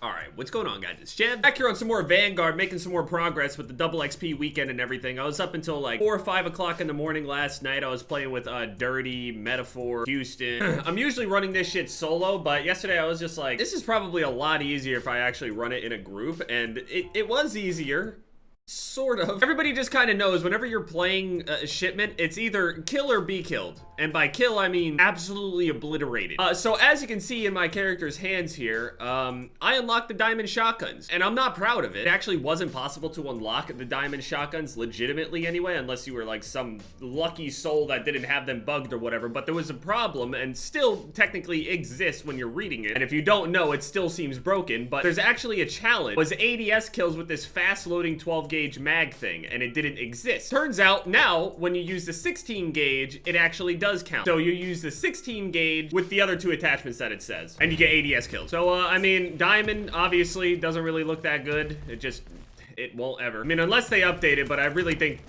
Alright, what's going on, guys? It's Chad. Back here on some more Vanguard, making some more progress with the double XP weekend and everything. I was up until like 4 or 5 o'clock in the morning last night. I was playing with Dirty, Metaphor, Houston. I'm usually running this shit solo, but yesterday I was just like, this is probably a lot easier if I actually run it in a group, and it was easier. Sort of. Everybody just kind of knows whenever you're playing a shipment, it's either kill or be killed. And by kill, I mean absolutely obliterated. So as you can see in my character's hands here, I unlocked the diamond shotguns. And I'm not proud of it. It actually wasn't possible to unlock the diamond shotguns legitimately anyway, unless you were like some lucky soul that didn't have them bugged or whatever. But there was a problem and still technically exists when you're reading it. And if you don't know, it still seems broken. But there's actually a challenge. Was ADS kills with this fast loading 12 gauge mag thing, and it didn't exist. Turns out now when you use the 16 gauge, it actually does count. So you use the 16 gauge with the other 2 attachments that it says, and you get ADS kills. So I mean, diamond obviously doesn't really look that good. It won't ever. I mean, unless they update it, but I really think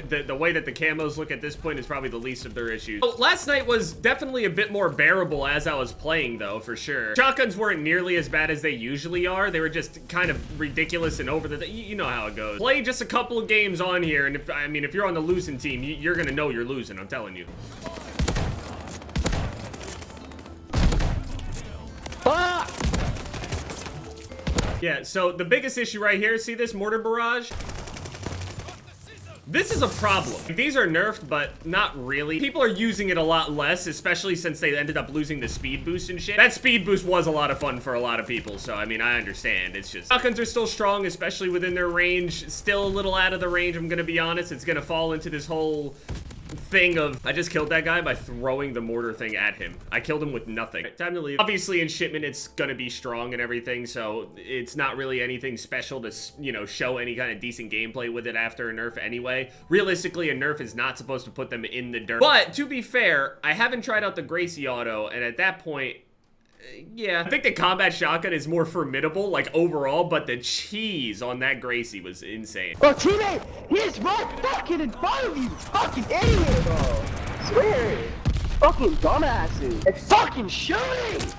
the way that the camos look at this point is probably the least of their issues. So last night was definitely a bit more bearable as I was playing, though, for sure. Shotguns weren't nearly as bad as they usually are. They were just kind of ridiculous and over the... You know how it goes. Play just a couple of games on here, and if you're on the losing team, you're gonna know you're losing, I'm telling you. Fuck! Yeah, so the biggest issue right here, see this mortar barrage? This is a problem. These are nerfed, but not really. People are using it a lot less, especially since they ended up losing the speed boost and shit. That speed boost was a lot of fun for a lot of people, so I mean, I understand. It's just, shotguns are still strong, especially within their range. Still a little out of the range, I'm gonna be honest. It's gonna fall into this whole thing of, I just killed that guy by throwing the mortar thing at him. I killed him with nothing. Time to leave. Obviously in shipment it's gonna be strong and everything, so it's not really anything special to, you know, show any kind of decent gameplay with it after a nerf anyway. Realistically, a nerf is not supposed to put them in the dirt. But to be fair, I haven't tried out the Gracie auto, and at that point, yeah, I think the combat shotgun is more formidable, like, overall, but the cheese on that Gracie was insane. Bro, teammate, he's right fucking in front of you, fucking idiot, bro. Swear, fucking dumbasses, and fucking shooting.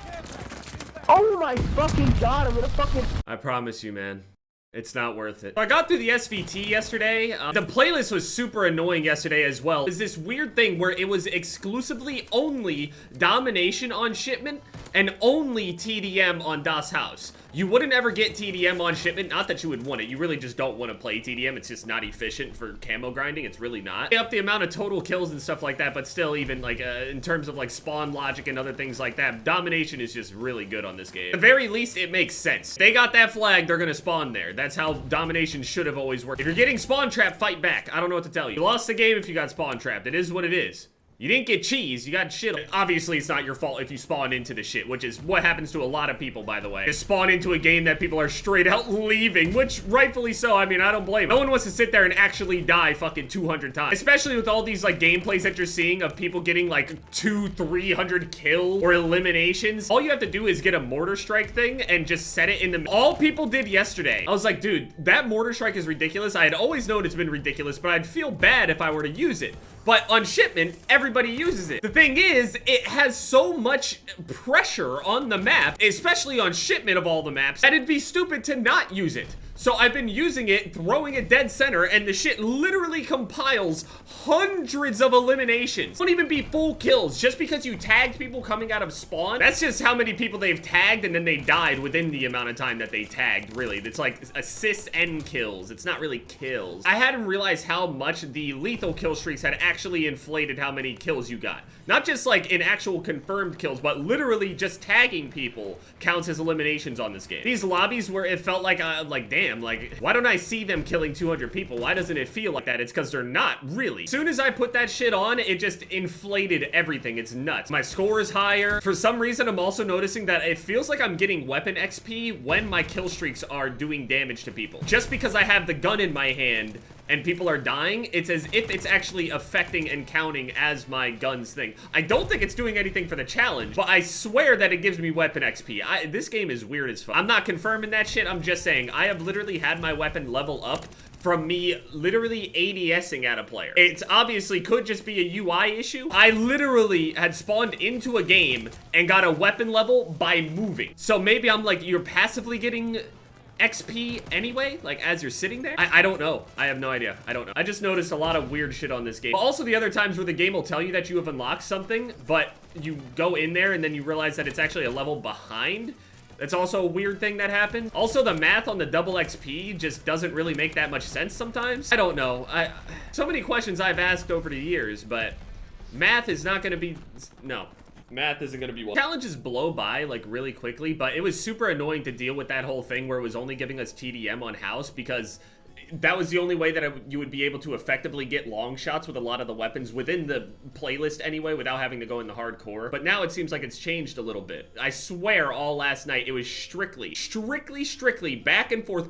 Oh my fucking god, I'm gonna fucking... I promise you, man. It's not worth it. I got through the SVT yesterday. The playlist was super annoying yesterday as well. There's this weird thing where it was exclusively only domination on shipment and only TDM on Das Haus. You wouldn't ever get TDM on shipment. Not that you would want it. You really just don't want to play TDM. It's just not efficient for camo grinding. It's really not. Up the amount of total kills and stuff like that, but still, even like in terms of like spawn logic and other things like that, domination is just really good on this game. At the very least, it makes sense. They got that flag, they're gonna spawn there. That's how domination should have always worked. If you're getting spawn trapped, fight back. I don't know what to tell you. You lost the game if you got spawn trapped. It is what it is. You didn't get cheese, you got shit. Obviously, it's not your fault if you spawn into the shit, which is what happens to a lot of people, by the way. Just spawn into a game that people are straight out leaving, which rightfully so. I mean, I don't blame them. No one wants to sit there and actually die fucking 200 times. Especially with all these like gameplays that you're seeing of people getting like 200-300 kills or eliminations. All you have to do is get a mortar strike thing and just set it in the... All people did yesterday. I was like, dude, that mortar strike is ridiculous. I had always known it's been ridiculous, but I'd feel bad if I were to use it. But on shipment, everybody uses it. The thing is, it has so much pressure on the map, especially on shipment of all the maps, that it'd be stupid to not use it. So I've been using it, throwing it dead center, and the shit literally compiles hundreds of eliminations. Won't even be full kills. Just because you tagged people coming out of spawn, that's just how many people they've tagged and then they died within the amount of time that they tagged, really. It's like assists and kills. It's not really kills. I hadn't realized how much the lethal kill streaks had actually inflated how many kills you got. Not just like in actual confirmed kills, but literally just tagging people counts as eliminations on this game. These lobbies where it felt like damn, like, why don't I see them killing 200 people? Why doesn't it feel like that? It's because they're not, really. As soon as I put that shit on, it just inflated everything. It's nuts. My score is higher. For some reason, I'm also noticing that it feels like I'm getting weapon XP when my kill streaks are doing damage to people. Just because I have the gun in my hand and people are dying, it's as if it's actually affecting and counting as my guns thing. I don't think it's doing anything for the challenge, but I swear that it gives me weapon XP. This game is weird as fuck. I'm not confirming that shit, I'm just saying, I have literally had my weapon level up from me literally ADSing at a player. It's obviously could just be a UI issue. I literally had spawned into a game and got a weapon level by moving. So maybe I'm like, you're passively getting XP anyway, like as you're sitting there? I don't know. I have no idea. I don't know. I just noticed a lot of weird shit on this game. But also the other times where the game will tell you that you have unlocked something, but you go in there and then you realize that it's actually a level behind. That's also a weird thing that happened. Also, the math on the double XP just doesn't really make that much sense sometimes. I don't know. So many questions I've asked over the years, but math is not gonna be, no. Math isn't gonna be one. Challenges blow by like really quickly, but it was super annoying to deal with that whole thing where it was only giving us TDM on house because that was the only way that you would be able to effectively get long shots with a lot of the weapons within the playlist anyway without having to go in the hardcore. But now it seems like it's changed a little bit. I swear all last night it was strictly back and forth,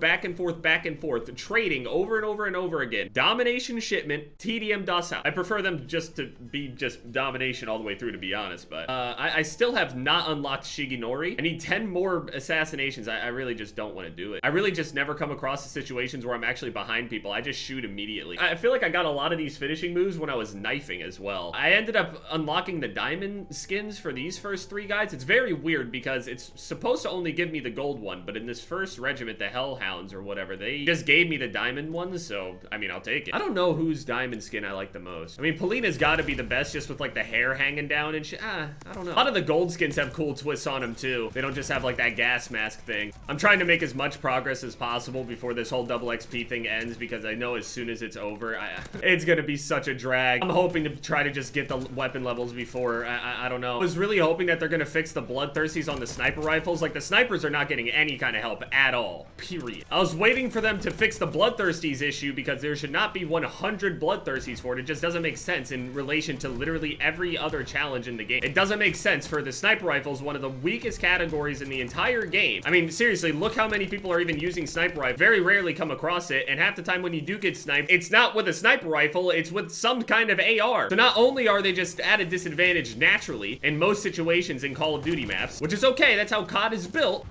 trading over and over and over again. Domination shipment, TDM DOS house. I prefer them just to be just domination all the way through, to be honest, but I still have not unlocked Shigenori. I need 10 more assassinations. I really just don't want to do it. I really just never come across the situations where I'm actually behind people. I just shoot immediately. I feel like I got a lot of these finishing moves when I was knifing as well. I ended up unlocking the diamond skins for these first 3 guys. It's very weird because it's supposed to only give me the gold one, but in this first regiment, the Hellhounds or whatever, they just gave me the diamond ones, so I mean, I'll take it. I don't know whose diamond skin I like the most. I mean, Polina's gotta be the best just with like the hair hanging down and shit. I don't know. A lot of the gold skins have cool twists on them too. They don't just have like that gas mask thing. I'm trying to make as much progress as possible before this whole double XP thing ends because I know as soon as it's over, it's gonna be such a drag. I'm hoping to try to just get the weapon levels before, I don't know. I was really hoping that they're gonna fix the bloodthirsties on the sniper rifles. Like the snipers are not getting any kind of help at all, period. I was waiting for them to fix the bloodthirsties issue because there should not be 100 bloodthirsties for it. It just doesn't make sense in relation to literally every other challenge in the game. It doesn't make sense for the sniper rifles, one of the weakest categories in the entire game. I mean, seriously, look how many people are even using sniper rifle. Very rarely come across it, and half the time when you do get sniped, it's not with a sniper rifle, it's with some kind of AR. So not only are they just at a disadvantage naturally in most situations in Call of Duty maps, which is okay, that's how COD is built.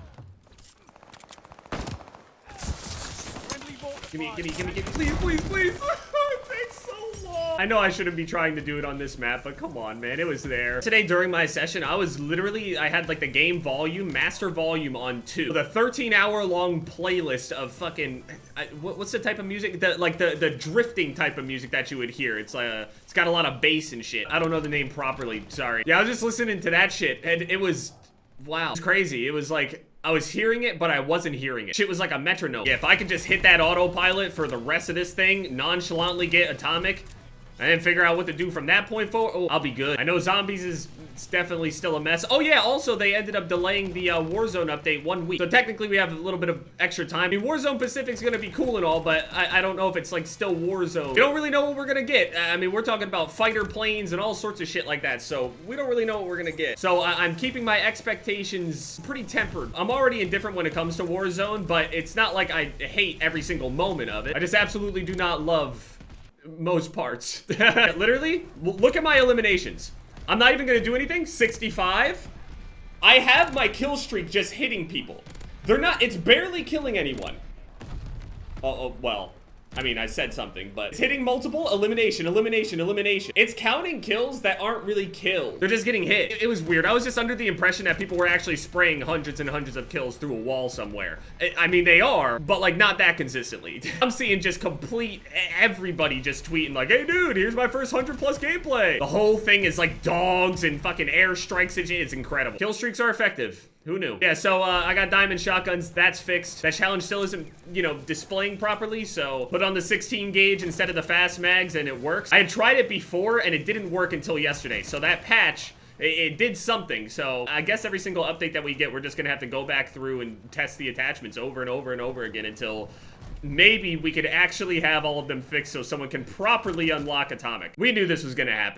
Give me, please. It takes so long. I know I shouldn't be trying to do it on this map, but come on, man, it was there. Today during my session, I had like the game volume, master volume on 2. The 13-hour long playlist of fucking, what's the type of music? The drifting type of music that you would hear. It's got a lot of bass and shit. I don't know the name properly, sorry. Yeah, I was just listening to that shit, and it was, wow. It's crazy. It was like, I was hearing it, but I wasn't hearing it. Shit was like a metronome. Yeah, if I could just hit that autopilot for the rest of this thing, nonchalantly get atomic, and then figure out what to do from that point forward, oh, I'll be good. I know zombies is definitely still a mess. Oh yeah, also they ended up delaying the Warzone update 1 week. So technically we have a little bit of extra time. I mean, Warzone Pacific's gonna be cool and all, but I don't know if it's like still Warzone. We don't really know what we're gonna get. I mean, we're talking about fighter planes and all sorts of shit like that, so we don't really know what we're gonna get. So I'm keeping my expectations pretty tempered. I'm already indifferent when it comes to Warzone, but it's not like I hate every single moment of it. I just absolutely do not love most parts. Literally, look at my eliminations. I'm not even gonna do anything. 65. I have my kill streak just hitting people. It's barely killing anyone. Oh, well, I mean, I said something, but it's hitting multiple, elimination. It's counting kills that aren't really kills. They're just getting hit. It was weird. I was just under the impression that people were actually spraying hundreds and hundreds of kills through a wall somewhere. I mean, they are, but like not that consistently. I'm seeing just complete everybody just tweeting like, hey dude, here's my first 100+ gameplay. The whole thing is like dogs and fucking airstrikes and shit. It's incredible. Kill streaks are effective. Who knew? Yeah, so I got diamond shotguns. That's fixed. That challenge still isn't, you know, displaying properly, so put on the 16 gauge instead of the fast mags and it works. I had tried it before and it didn't work until yesterday, so that patch, it did something. So I guess every single update that we get, we're just gonna have to go back through and test the attachments over and over and over again until maybe we could actually have all of them fixed so someone can properly unlock atomic. We knew this was gonna happen.